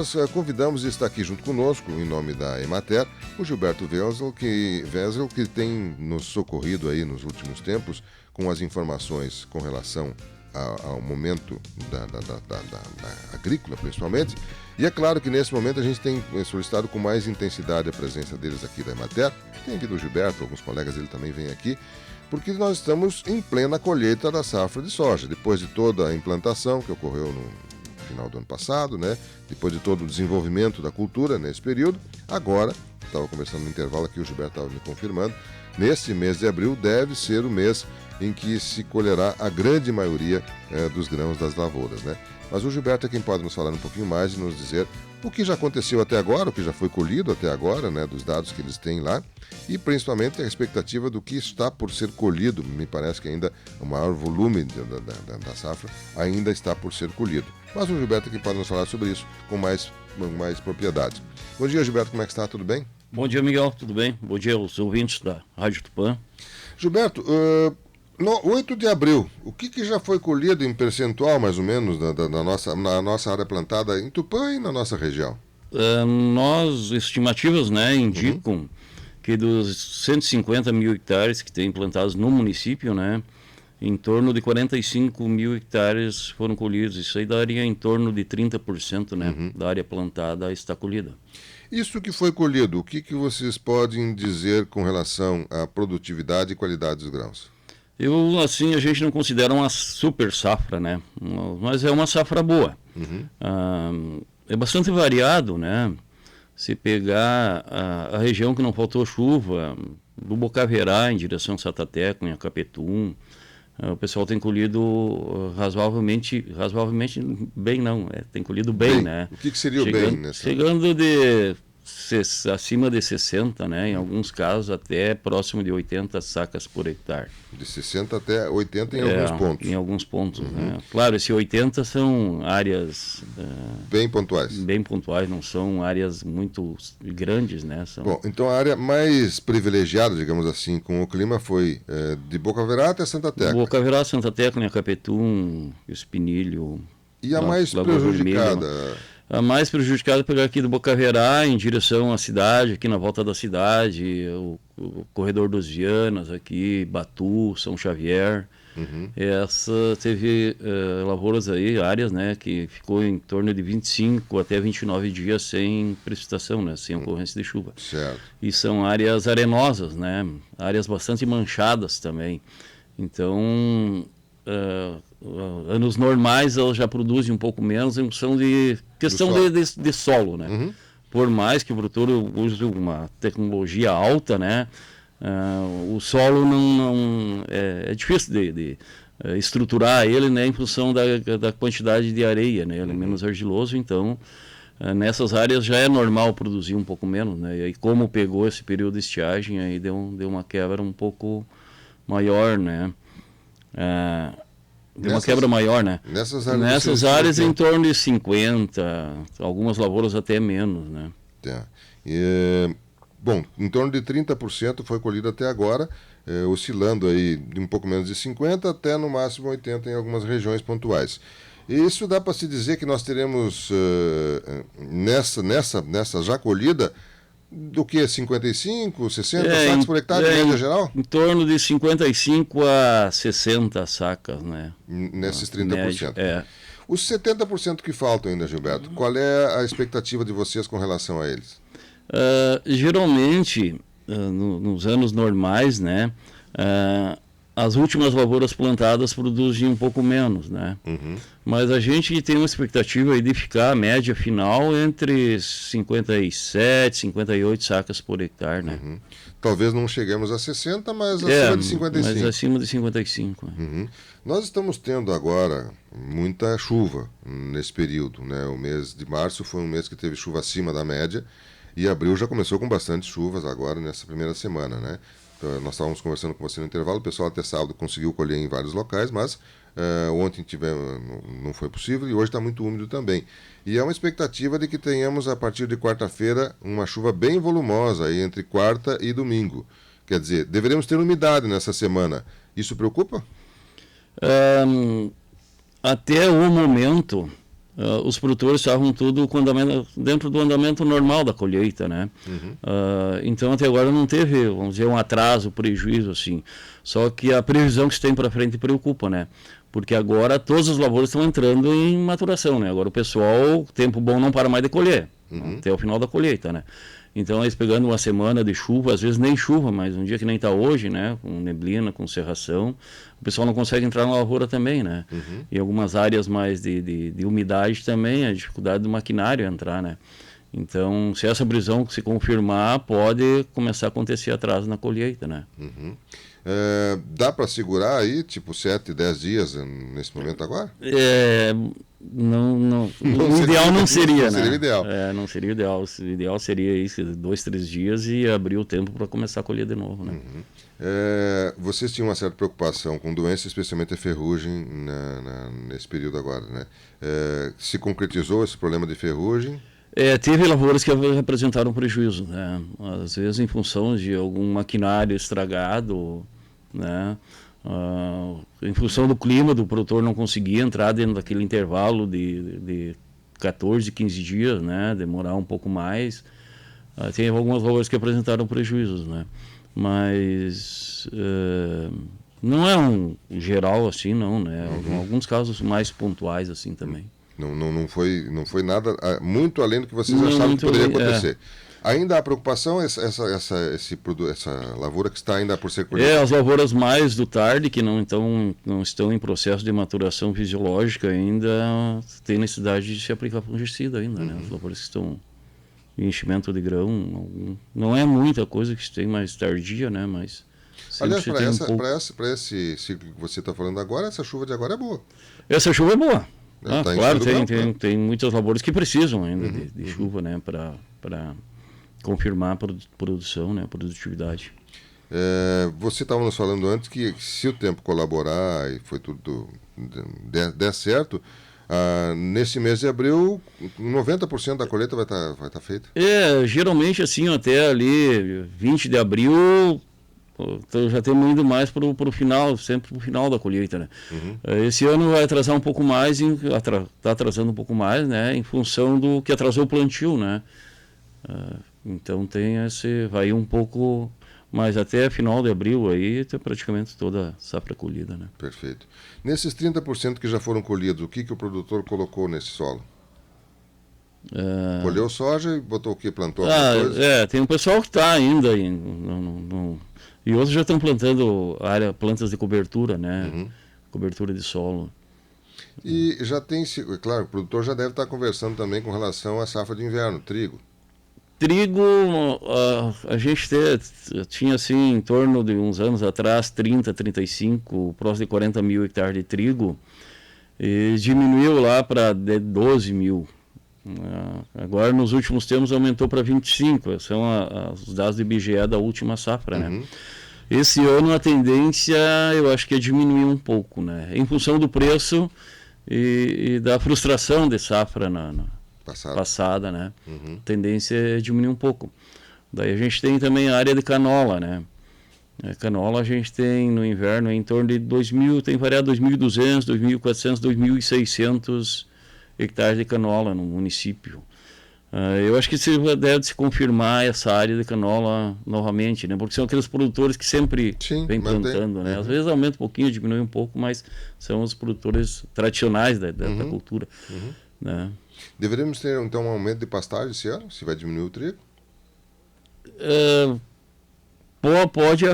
Nós convidamos e está aqui junto conosco, em nome da Emater, o Gilberto Wesel, que tem nos socorrido aí nos últimos tempos com as informações com relação ao momento da agrícola, principalmente. E é claro que nesse momento a gente tem solicitado com mais intensidade a presença deles aqui da Emater. Tem vindo o Gilberto, alguns colegas dele também vêm aqui, porque nós estamos em plena colheita da safra de soja, depois de toda a implantação que ocorreu no final do ano passado, né? Depois de todo o desenvolvimento da cultura nesse período. Agora, estava conversando no intervalo aqui, o Gilberto estava me confirmando, nesse mês de abril deve ser o mês em que se colherá a grande maioria dos grãos das lavouras, né? Mas o Gilberto é quem pode nos falar um pouquinho mais e nos dizer o que já aconteceu até agora, o que já foi colhido até agora, né, dos dados que eles têm lá, e principalmente a expectativa do que está por ser colhido. Me parece que ainda o maior volume da safra ainda está por ser colhido. Mas o Gilberto é quem pode nos falar sobre isso com mais propriedade. Bom dia, Gilberto, como é que está? Tudo bem? Bom dia, Miguel, tudo bem? Bom dia aos ouvintes da Rádio Tupã. Gilberto, no 8 de abril, o que já foi colhido em percentual, mais ou menos, na nossa área plantada em Tupã e na nossa região? Estimativas, né, indicam que dos 150 mil hectares que tem plantados no município, né, em torno de 45 mil hectares foram colhidos. Isso aí daria em torno de 30%, né, da área plantada está colhida. Isso que foi colhido, o que vocês podem dizer com relação à produtividade e qualidade dos grãos? A gente não considera uma super safra, né? Mas é uma safra boa. É bastante variado, né? Se pegar a região que não faltou chuva, do Bocaverá em direção a Satateco, em Acapetum, o pessoal tem colhido razoavelmente bem, tem colhido bem, né? O que seria o bem nessa? Chegando acima de 60, né? Em alguns casos até próximo de 80 sacas por hectare. De 60 até 80 em alguns pontos. Em alguns pontos, né? Claro, esse 80 são áreas bem pontuais. Bem pontuais, não são áreas muito grandes, né? Bom, então a área mais privilegiada, digamos assim, com o clima foi de Bocaverá até Santa Tecla. Bocaverá, Santa Tecla, Acapetum, Espinilho. E a mais prejudicada? A mais prejudicada é pegar aqui do Bocaverá em direção à cidade, aqui na volta da cidade, o Corredor dos Vianas aqui, Batu, São Xavier. Essa teve lavouras aí, áreas, né, que ficou em torno de 25 até 29 dias sem precipitação, né, sem ocorrência de chuva. Certo. E são áreas arenosas, né, áreas bastante manchadas também. Então, anos normais elas já produzem um pouco menos em função de questão de solo, né? Por mais que o produtor use uma tecnologia alta, né? O solo não é difícil de estruturar ele, né? Em função da quantidade de areia, né? Ele é menos argiloso, então nessas áreas já é normal produzir um pouco menos, né? E aí como pegou esse período de estiagem, aí deu uma quebra um pouco maior, né? Uma quebra maior, né? Nessas áreas em torno de 50, algumas lavouras até menos, né? Bom, em torno de 30% foi colhido até agora, oscilando aí de um pouco menos de 50 até no máximo 80 em algumas regiões pontuais. Isso dá para se dizer que nós teremos nessa já colhida do que? 55, 60 sacas por hectare, em média geral? Em torno de 55 a 60 sacas, né? Nesses 30%. Média, Os 70% que faltam ainda, Gilberto, qual é a expectativa de vocês com relação a eles? Geralmente, nos anos normais, né? As últimas lavouras plantadas produzem um pouco menos, né? Mas a gente tem uma expectativa aí de ficar a média final entre 57, 58 sacas por hectare, né? Talvez não cheguemos a 60, mas acima de 55. Mas acima de 55. Nós estamos tendo agora muita chuva nesse período, né? O mês de março foi um mês que teve chuva acima da média e abril já começou com bastante chuvas agora nessa primeira semana, né? Nós estávamos conversando com você no intervalo, o pessoal até sábado conseguiu colher em vários locais, mas ontem não foi possível e hoje está muito úmido também. E é uma expectativa de que tenhamos a partir de quarta-feira uma chuva bem volumosa aí entre quarta e domingo. Quer dizer, deveremos ter umidade nessa semana. Isso preocupa? Até o momento, os produtores estavam tudo dentro do andamento normal da colheita, né? Então até agora não teve, vamos dizer, um atraso, prejuízo assim. Só que a previsão que se tem para frente preocupa, né? Porque agora todas as lavouras estão entrando em maturação, né? Agora o pessoal, tempo bom não para mais de colher, até o final da colheita, né? Então eles pegando uma semana de chuva, às vezes nem chuva, mas um dia que nem está hoje, né? Com neblina, com cerração, o pessoal não consegue entrar na lavoura também, né? E algumas áreas mais de umidade também, a dificuldade do maquinário entrar, né? Então, se essa previsão se confirmar, pode começar a acontecer atraso na colheita, né? Dá para segurar aí, tipo, 7, 10 dias nesse momento agora? Não, o ideal não seria, né? Seria o ideal. Não seria o ideal. O ideal seria isso, 2, 3 dias e abrir o tempo para começar a colher de novo, né? Vocês tinham uma certa preocupação com doença, especialmente a ferrugem nesse período agora, né? Se concretizou esse problema de ferrugem? Teve lavouras que apresentaram prejuízo, né? Às vezes em função de algum maquinário estragado, né? Em função do clima, do produtor não conseguia entrar dentro daquele intervalo de 14, 15 dias, né? Demorar um pouco mais. Tem algumas lavouras que apresentaram prejuízos, né? Mas não é um geral assim, não, né? Alguns casos mais pontuais assim também. Não foi nada muito além do que vocês achavam que poderia acontecer. Ainda há preocupação essa lavoura que está ainda por ser colhida? As lavouras mais do tarde, que não estão em processo de maturação fisiológica ainda, tem necessidade de se aplicar fungicida ainda, né? As lavouras que estão em enchimento de grão, não é muita coisa que se tem mais tardia, né? Mas aliás, para esse ciclo que você está falando agora, essa chuva de agora é boa. Essa chuva é boa. Claro, tem muitas lavouras que precisam ainda de chuva, né, para confirmar a produção, né, a produtividade. Você estava nos falando antes que se o tempo colaborar e foi tudo der certo, nesse mês de abril 90% da colheita vai tá feita? Geralmente assim, até ali 20 de abril então já estamos indo mais para o final, sempre para o final da colheita, né? Esse ano vai atrasar um pouco mais, está atrasando um pouco mais, né? Em função do que atrasou o plantio, né? Então vai um pouco, mas até final de abril aí tem praticamente toda a safra colhida, né? Perfeito. Nesses 30% que já foram colhidos, o que o produtor colocou nesse solo? Colheu soja e botou o que? Plantou alguma coisa? Tem um pessoal que está ainda e outros já estão plantando plantas de cobertura, né? Cobertura de solo. E já tem, claro, o produtor já deve estar conversando também com relação à safra de inverno, trigo. Trigo, a gente tinha assim, em torno de uns anos atrás, 30, 35, próximo de 40 mil hectares de trigo, e diminuiu lá para 12 mil. Agora, nos últimos tempos, aumentou para 25, são os dados do IBGE da última safra, né? Esse ano a tendência, eu acho que é diminuir um pouco, né? Em função do preço e da frustração de safra passada, né? A tendência é diminuir um pouco. Daí a gente tem também a área de canola, né? Canola a gente tem no inverno em torno de 2.000, tem variado 2.200, 2.400, 2.600 hectares de canola no município. Eu acho que deve se confirmar essa área de canola novamente, né? Porque são aqueles produtores que sempre vêm plantando, né? Às vezes aumenta um pouquinho, diminui um pouco, mas são os produtores tradicionais da cultura. Né? Deveríamos ter então um aumento de pastagem esse ano, se vai diminuir o trigo? Pode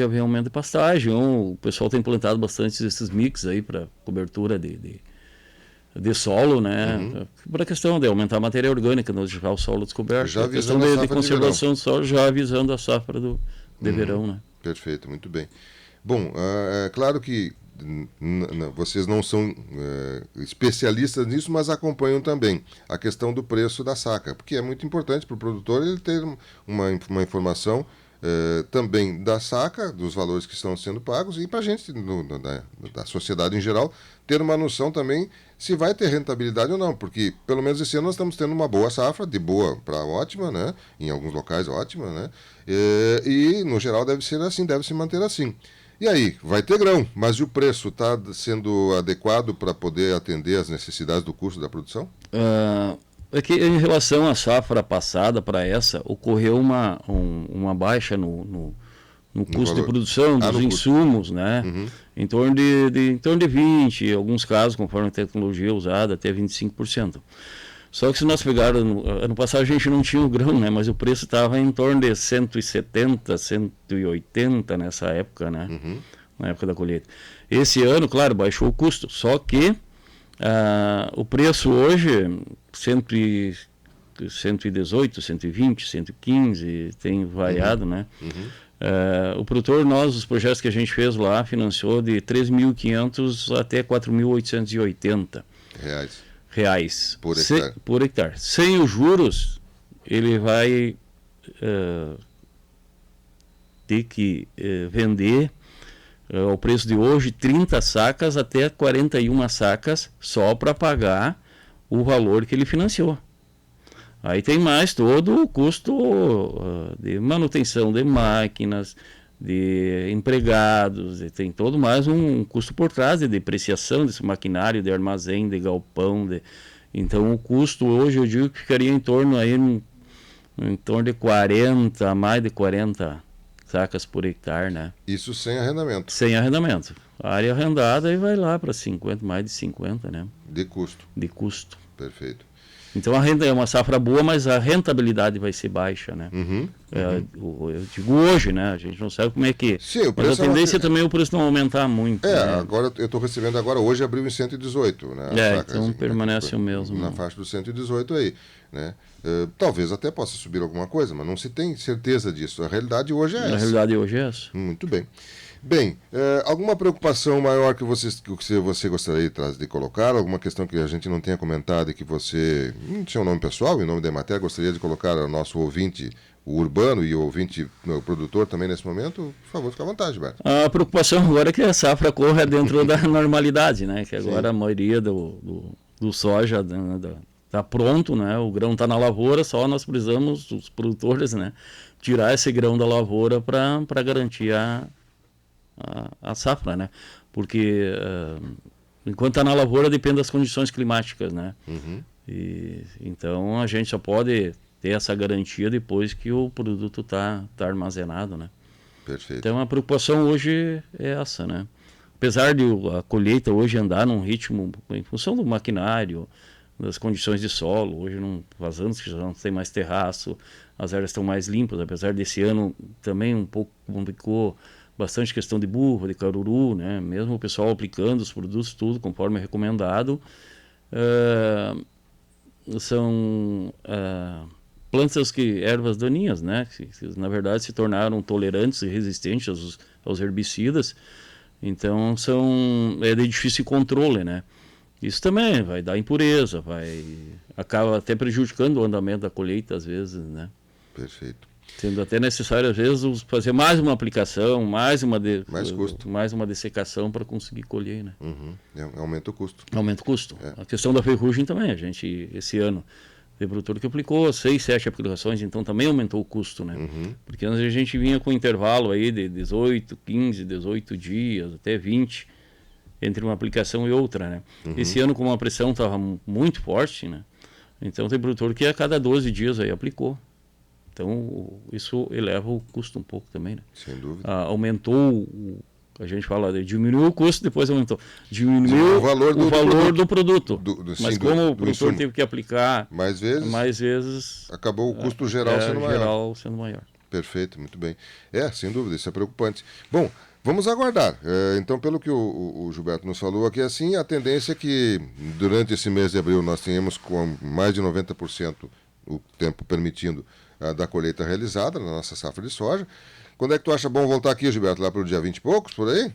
haver aumento de pastagem. O pessoal tem plantado bastante esses mix aí para cobertura de solo, né? Para a questão de aumentar a matéria orgânica, não deixar o solo descoberto. Já a questão de conservação do solo, já avisando a safra de verão, né? Perfeito, muito bem. Bom, é claro que vocês não são especialistas nisso, mas acompanham também a questão do preço da saca, porque é muito importante para o produtor ele ter uma informação também da saca, dos valores que estão sendo pagos, e para a gente, da sociedade em geral, ter uma noção também se vai ter rentabilidade ou não, porque pelo menos esse ano nós estamos tendo uma boa safra, de boa para ótima, né? Em alguns locais ótima, né? E no geral deve ser assim, deve se manter assim. E aí, vai ter grão, mas e o preço está sendo adequado para poder atender as necessidades do custo da produção? É que em relação à safra passada para essa, ocorreu uma baixa no custo de produção dos insumos, né? Uhum. Em torno de 20%, em alguns casos, conforme a tecnologia usada, até 25%. Só que se nós pegarmos, ano passado a gente não tinha o grão, né? Mas o preço estava em torno de 170, 180 nessa época, né? Uhum. Na época da colheita. Esse ano, claro, baixou o custo, só que o preço hoje, 118, 120, 115, tem variado, né? O produtor, os projetos que a gente fez lá, financiou de 3.500 até 4.880 reais por hectare. Sem os juros, ele vai ter que vender ao preço de hoje 30 sacas até 41 sacas só para pagar o valor que ele financiou. Aí tem mais todo o custo de manutenção de máquinas, de empregados, e tem todo mais um custo por trás de depreciação desse maquinário, de armazém, de galpão. Então o custo hoje eu digo que ficaria em torno de 40, mais de 40 sacas por hectare, né? Isso sem arrendamento. Sem arrendamento. A área arrendada aí vai lá para 50, mais de 50, né? De custo. De custo. Perfeito. Então a renda é uma safra boa, mas a rentabilidade vai ser baixa, né? Eu digo hoje, né? A gente não sabe como é que... Sim, o preço mas a tendência também é o preço não aumentar muito. Né? Agora eu estou recebendo agora, hoje abriu em 118, né? Então permanece o mesmo. Na faixa dos 118 aí, né? Talvez até possa subir alguma coisa, mas não se tem certeza disso. A realidade hoje é essa. A realidade hoje é essa. Muito bem. Bem, alguma preocupação maior que você gostaria de colocar? Alguma questão que a gente não tenha comentado e que você, em seu nome pessoal, em nome da Emater, gostaria de colocar ao nosso ouvinte, o urbano e o ouvinte, o produtor também nesse momento? Por favor, fique à vontade, Gilberto. A preocupação agora é que a safra corra dentro da normalidade, né? Que agora Sim. A maioria do soja está pronto, né? O grão está na lavoura, só nós precisamos, os produtores, né? Tirar esse grão da lavoura para garantir a safra, né? Porque enquanto está na lavoura depende das condições climáticas, né? Então a gente só pode ter essa garantia depois que o produto está armazenado, né? Perfeito. Então a preocupação hoje é essa, né? Apesar de a colheita hoje andar num ritmo em função do maquinário, das condições de solo, hoje faz anos que já não tem mais terraço, as áreas estão mais limpas, apesar desse ano também um pouco complicou bastante questão de burro, de caruru, né? Mesmo o pessoal aplicando os produtos, tudo conforme é recomendado, são plantas ervas daninhas, né? Que na verdade se tornaram tolerantes e resistentes aos herbicidas, então é de difícil controle, né? Isso também vai dar impureza, acaba até prejudicando o andamento da colheita às vezes, né? Perfeito. Sendo até necessário, às vezes, fazer mais uma aplicação, mais uma dessecação para conseguir colher, né? Aumenta o custo. Aumenta o custo. A questão da ferrugem também, esse ano, teve produtor que aplicou 6, 7 aplicações, então também aumentou o custo, né? Porque antes a gente vinha com um intervalo aí de 18, 15, 18 dias, até 20, entre uma aplicação e outra, né? Esse ano, como a pressão estava muito forte, né? Então tem produtor que a cada 12 dias aí aplicou. Então, isso eleva o custo um pouco também, né? Sem dúvida. Aumentou, a gente fala, diminuiu o custo, depois aumentou. Diminuiu o valor do produto. Mas como o produtor teve que aplicar mais vezes acabou o custo geral sendo maior. Perfeito, muito bem. Sem dúvida, isso é preocupante. Bom, vamos aguardar. Então, pelo que o Gilberto nos falou aqui, assim, a tendência é que durante esse mês de abril nós tenhamos com mais de 90%, o tempo permitindo, da colheita realizada na nossa safra de soja. Quando é que tu acha bom voltar aqui, Gilberto? Lá para o dia 20 e poucos, por aí?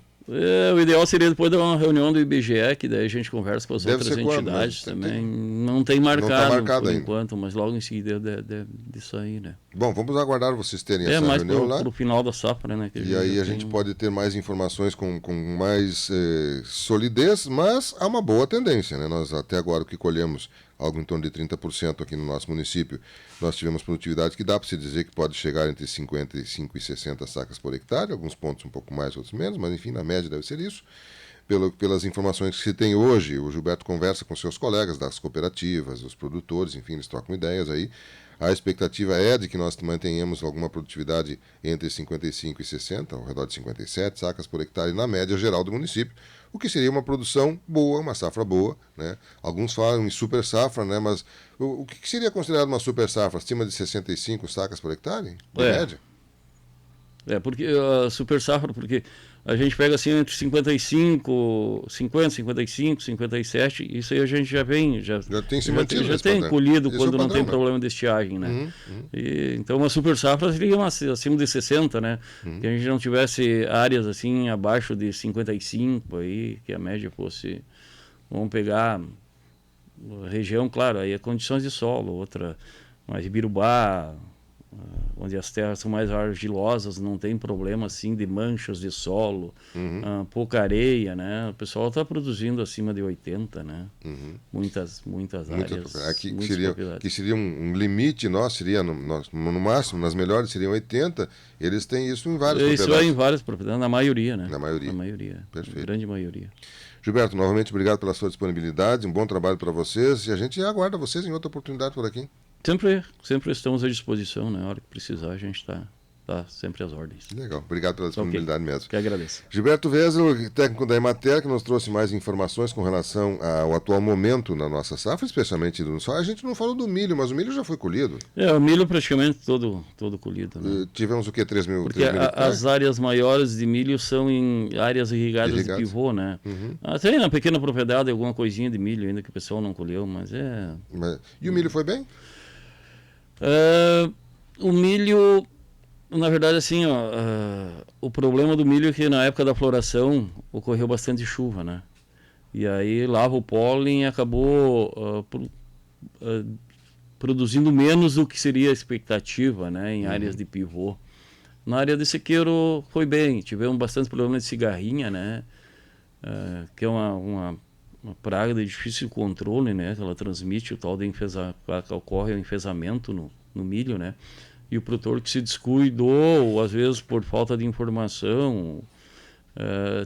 O ideal seria depois de uma reunião do IBGE, que daí a gente conversa com as outras entidades também. Não tem marcado por ainda. Enquanto, mas logo em seguida deve sair, né? Bom, vamos aguardar vocês terem essa reunião lá. Para o final da safra, né? E aí a gente pode ter mais informações com mais solidez, mas há uma boa tendência, né? Nós até agora o que colhemos algo em torno de 30% aqui no nosso município. Nós tivemos produtividade que dá para se dizer que pode chegar entre 55 e 60 sacas por hectare, alguns pontos um pouco mais, outros menos, mas enfim, na média deve ser isso. Pelas informações que se tem hoje, o Gilberto conversa com seus colegas das cooperativas, os produtores, enfim, eles trocam ideias aí. A expectativa é de que nós mantenhamos alguma produtividade entre 55 e 60, ao redor de 57 sacas por hectare na média geral do município, o que seria uma produção boa, uma safra boa, né? Alguns falam em super safra, né? Mas o que seria considerado uma super safra? Acima de 65 sacas por hectare, de média? Porque a super safra, porque a gente pega assim entre 55, 50, 55, 57, isso aí a gente já tem se mantido, já tem colhido quando não tem problema de estiagem, né? Então uma super safra seria acima de 60, né? Que a gente não tivesse áreas assim abaixo de 55 aí, que a média fosse, vamos pegar região, claro, aí é condições de solo, outra mais Ibirubá, onde as terras são mais argilosas, não tem problema assim de manchas de solo, pouca areia, né? O pessoal está produzindo acima de 80, né? Muitas áreas. Que seria um limite nosso, seria no máximo, nas melhores seriam 80, eles têm isso em várias propriedades. Isso é em várias propriedades, na maioria, né? Na maioria. Na maioria, perfeito. Na grande maioria. Gilberto, novamente obrigado pela sua disponibilidade, um bom trabalho para vocês e a gente aguarda vocês em outra oportunidade por aqui. Sempre estamos à disposição, né? A hora que precisar, a gente está sempre às ordens. Legal, obrigado pela disponibilidade mesmo. Que agradeço. Gilberto Wesel, técnico da Emater, que nos trouxe mais informações com relação ao atual momento na nossa safra, especialmente do soja. A gente não falou do milho, mas o milho já foi colhido. O milho praticamente todo colhido. Né? Tivemos o quê? 3 mil Porque as áreas maiores de milho são em áreas irrigadas de pivô, né? Tem na pequena propriedade alguma coisinha de milho ainda que o pessoal não colheu, mas E o milho foi bem? O milho, na verdade, assim, o problema do milho é que na época da floração ocorreu bastante chuva, né? E aí lava o pólen e acabou produzindo menos do que seria a expectativa, né? Em áreas de pivô. Na área de sequeiro foi bem, tivemos bastante problema de cigarrinha, né? Que é uma praga de difícil controle, né? Que ela transmite o tal de ocorre o enfesamento no milho, né? E o produtor que se descuidou, ou às vezes por falta de informação,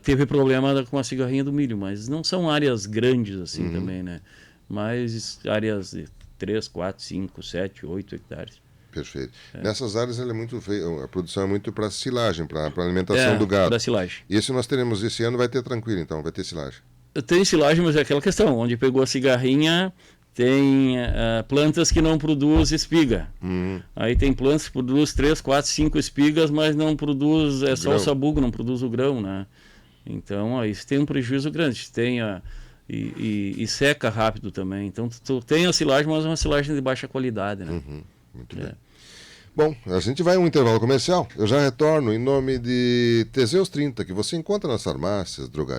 teve problema com a cigarrinha do milho, mas não são áreas grandes assim também, né? Mas áreas de 3, 4, 5, 7, 8 hectares. Perfeito. Nessas áreas a produção é muito para silagem, para alimentação do gado. Para silagem. E esse nós teremos esse ano, vai ter tranquilo então, vai ter silagem. Tem silagem, mas é aquela questão, onde pegou a cigarrinha, tem plantas que não produzem espiga. Aí tem plantas que produzem 3, 4, 5 espigas, mas não produz, só o sabugo, não produz o grão, né? Então, aí você tem um prejuízo grande. E seca rápido também. Então, tu tem a silagem, mas é uma silagem de baixa qualidade, né? Muito bem. Bom, a gente vai a um intervalo comercial. Eu já retorno em nome de Teseus 30, que você encontra nas farmácias, drogarias.